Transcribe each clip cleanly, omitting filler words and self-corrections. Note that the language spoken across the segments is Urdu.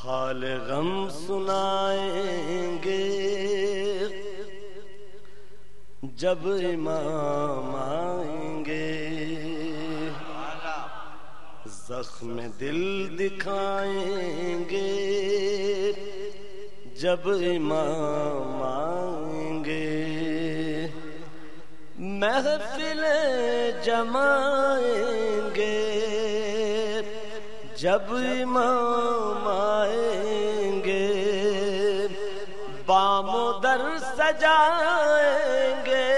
حال غم سنائیں گے جب امام آئیں گے، زخم دل دکھائیں گے جب امام آئیں گے، محفل جمائیں گے جب امام آئیں گے، بام و در سجائیں گے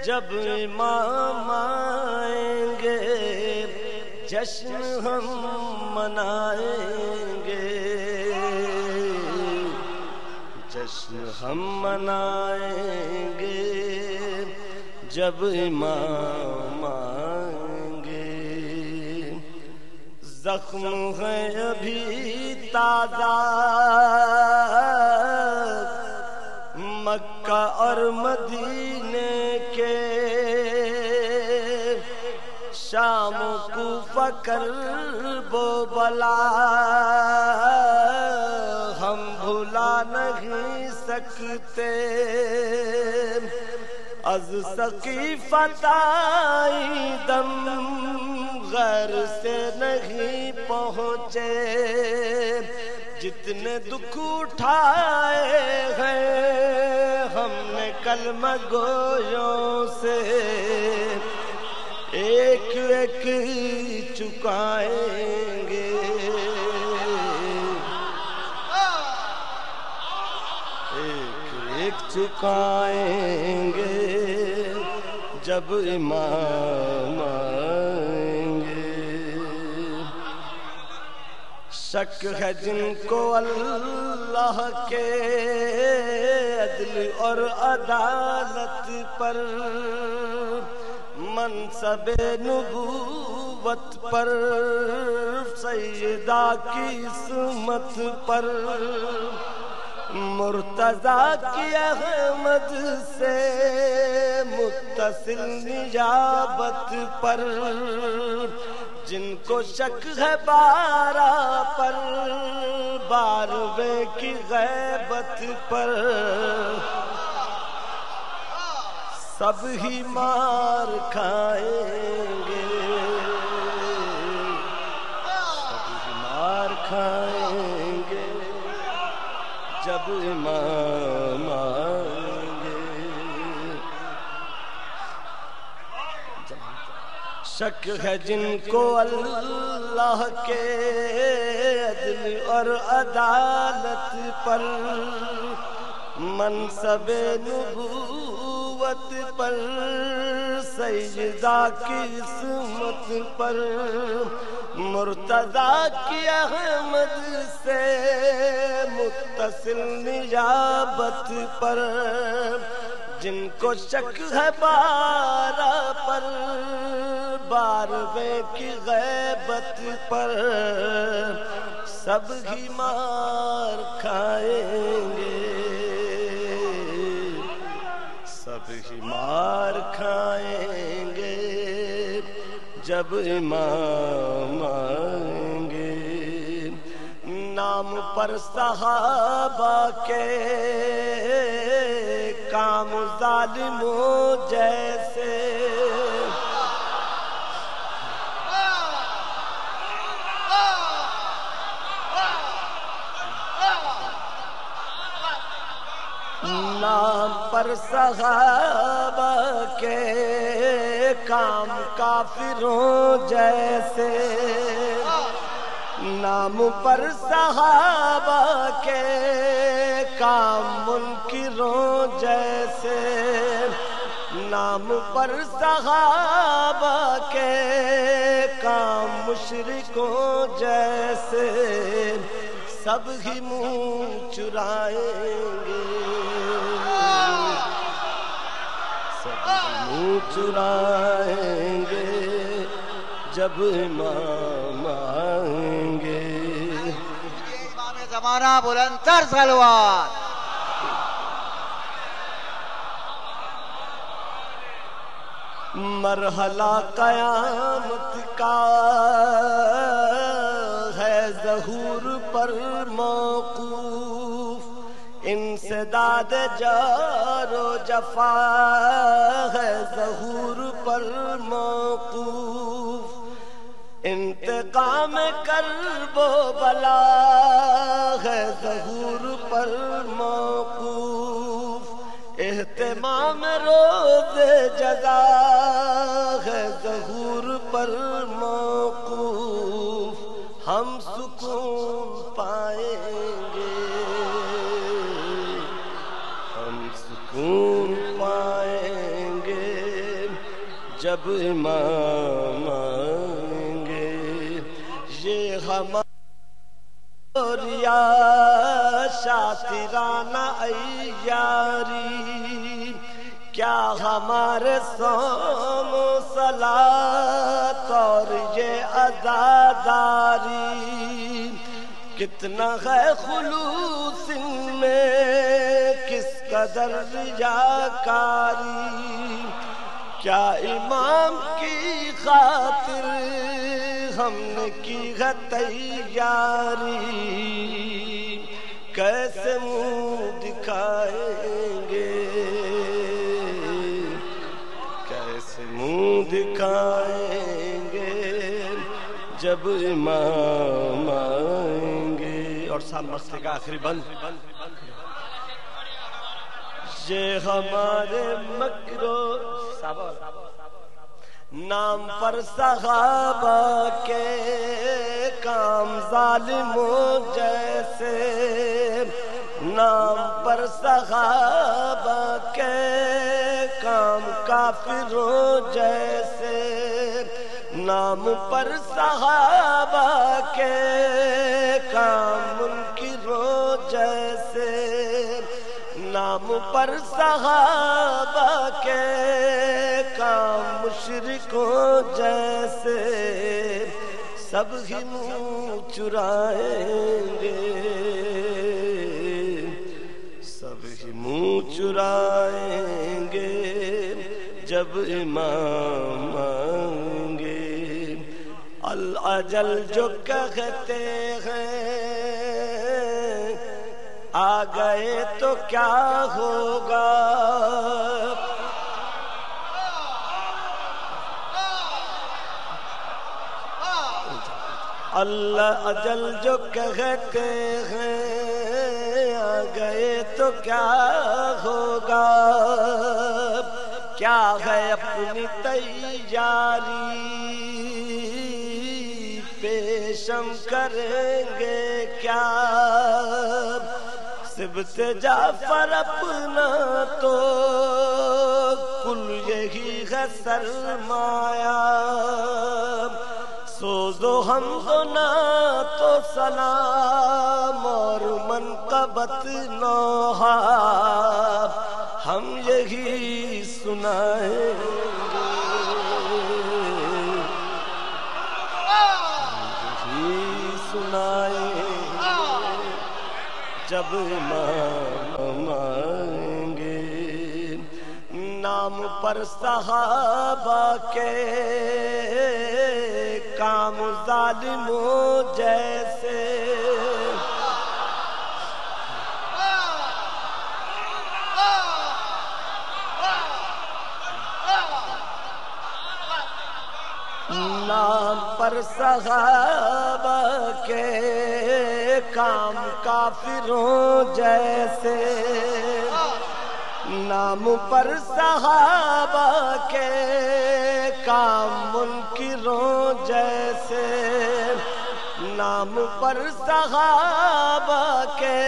جب امام آئیں گے، جشن ہم منائیں گے، جشن ہم منائیں گے جب امام آئیں گے، زخم ہے ابھی تازہ مکہ اور مدینے کے، شام کوفہ کرب و بلا ہم بھلا نہیں سکتے، از سقیفہ تائی دم غیر سے نہیں پہنچے، جتنے دکھ اٹھائے ہیں ہم نے کلمہ گویوں سے، ایک ایک چکائیں گے، ایک ایک چکائیں گے جب امام آئیں گے، شک ہے جن کو اللہ کے عدل اور عدالت پر، منصب نبوت پر، سیدہ کی عصمت پر، مرتضیٰ کی احمد سے متصل نیابت پر، جن کو شک ہے بارہ پر، بارویں کی غیبت پر، سب ہی مار کھائیں گے، سب ہی مار کھائیں گے جب امام آئیں گے، شک ہے جن کو اللہ کے عدل اور عدالت پر، منصب نبوت پر، سیدہ کی عصمت پر، مرتضیٰ کی احمد سے متصل نیابت پر، جن کو شک ہے بارہ پر، بارویں کی غیبت پر، سب ہی مار کھائیں گے، سب ہی مار کھائیں گے جب امام آئیں گے، نام پر صحابہ کے کام ظالموں جیسے، نام پر صحابہ کے کام کافروں جیسے، نام پر صحابہ کے کام منکروں جیسے، نام پر صحابہ کے کام مشرکوں جیسے، سب ہی منہ چرائیں گے، سب ہی منہ چرائیں گے جب امام آئیں گے، امام زمانہ بلندتر صلوات، مرحلہ قیامت کا ہے ظہور پر موقوف، انسداد جار و جفا ہے ظہور پر موقوف، انتقام کرب و بلا ہے ظہور پر موقوف، اہتمام روز جزا ہے ظہور پر موقوف، ہم سکون پائیں گے، ہم سکون پائیں گے جب امام آئیں گے، یہ ہمارا شاطرانہ عیاری، کیا ہمارے صوم و صلاۃ اور یہ عزاداری، کتنا ہے خلوص ان میں، کس قدر ریاکاری، کیا امام کی خاطر ہم نے کی ہے تیاری، کیسے منہ دکھائیں گے، کیسے منہ دکھائیں گے جب امام آئیں گے۔ اور سب مسئلے کا آخری بند، یہ ہمارے مکرو نام پر صحابہ کے کام ظالموں جیسے، نام پر صحابہ کے کام کافروں جیسے، نام پر صحابہ کے کام منکروں جیسے، نام پر صحابہ کے کام مشرکوں جیسے، سب ہی منہ چرائیں گے، سب ہی منہ چرائیں گے جب امام آئیں گے، الاجل جو کہتے ہیں آ گئے تو کیا ہوگا، اللہ اجل جو کہتے ہیں آ گئے تو کیا ہوگا، کیا ہے اپنی تیاری پیشم کریں گے کیا، سبت جعفر اپنا تو کل یہی ہے سرمایہ، سوز و حمد و نعت و سلام اور منقبت نوحہ ہم یہی سنائیں گے، یہی سنائیں گے جب امام آئیں گے، نام پر صحابہ کے کام ظالموں جیسے، نام پر صحابہ کے کام کافروں جیسے، نام پر صحابہ کے کام منکروں جیسے، نام پر صحابہ کے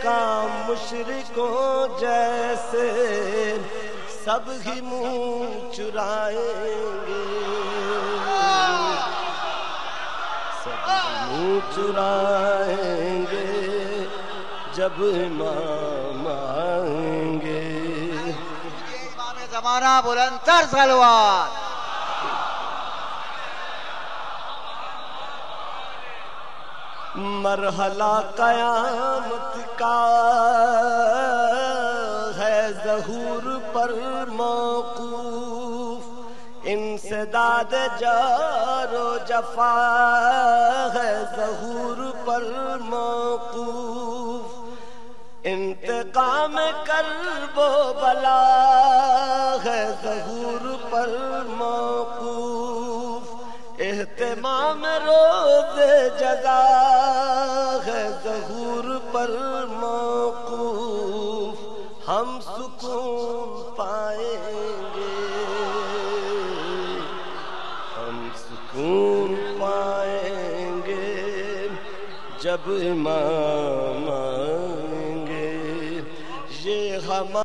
کام مشرکوں جیسے، سب ہی منہ چرائیں گے، سب منہ چرائیں گے جب امام آئیں گے۔ امام زمانہ بلند تر صلوات۔ مرحلہ قیامت کا ہے ظہور پر موقوف، انسداد جار و جفا ہے ظہور پر موقوف انتقام کرب و بلا ہے ظہور پر موقوف اہتمام روز جزا ہے ظہور پر موقوف ہم سکون پائیں گے ہم سکون پائیں گے جب امام آئیں گے یہ ہمارا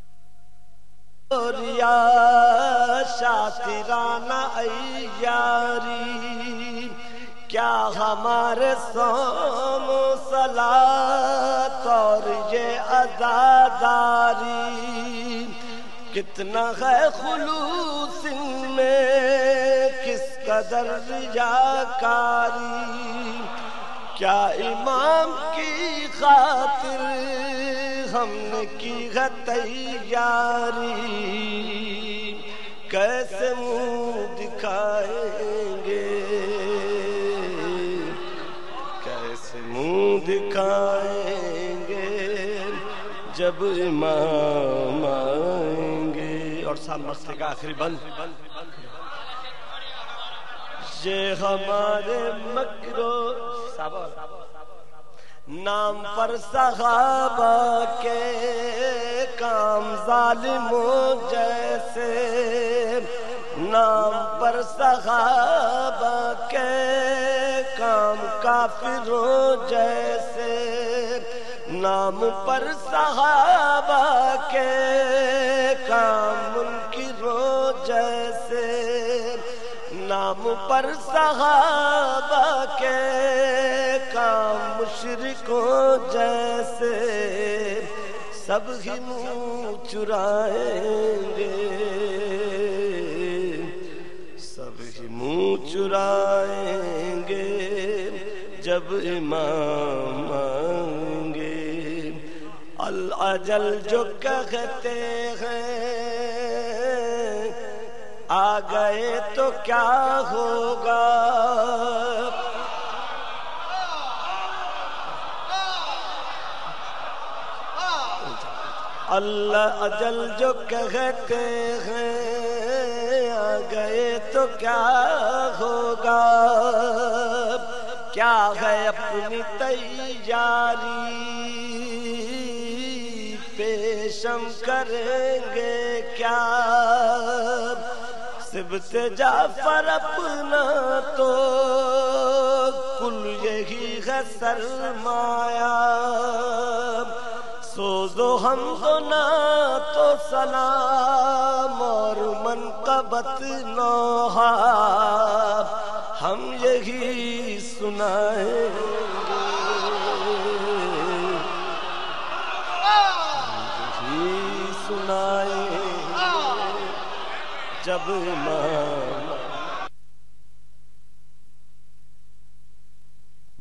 شاطرانہ عیاری کیا ہمارے صوم و صلاۃ اور یہ عزاداری کتنا ہے خلوص ان میں کس قدر ریاکاری کیا امام کی خاطر ہم نے کی ہے تیاری کیسے منہ دکھائیں گے کیسے منہ دکھائیں گے جب امام آئیں گے اور سب مسئلے کا آخری بند یہ ہمارے مکرو نام پر صحابہ کے کام ظالموں جیسے نام پر صحابہ کے کام کافروں جیسے نام پر صحابہ کے کام منکروں جیسے نام پر صحابہ کے کام مشرکوں جیسے سب ہی منہ چرائیں گے سب ہی منہ چرائیں گے جب امام آئیں گے الاجل جو کہتے ہیں آ گئے تو کیا ہوگا اللہ اجل جو کہتے ہیں آ گئے تو کیا ہوگا کیا ہے اپنی تیاری پیشم کریں گے کیا سبت جعفر اپنا تو کل یہی ہے سرمایہ سوزو حمد و نعت و سلام اور منقبت نوحہ ہم یہی سنائیں گے یہی سنائیں گے جب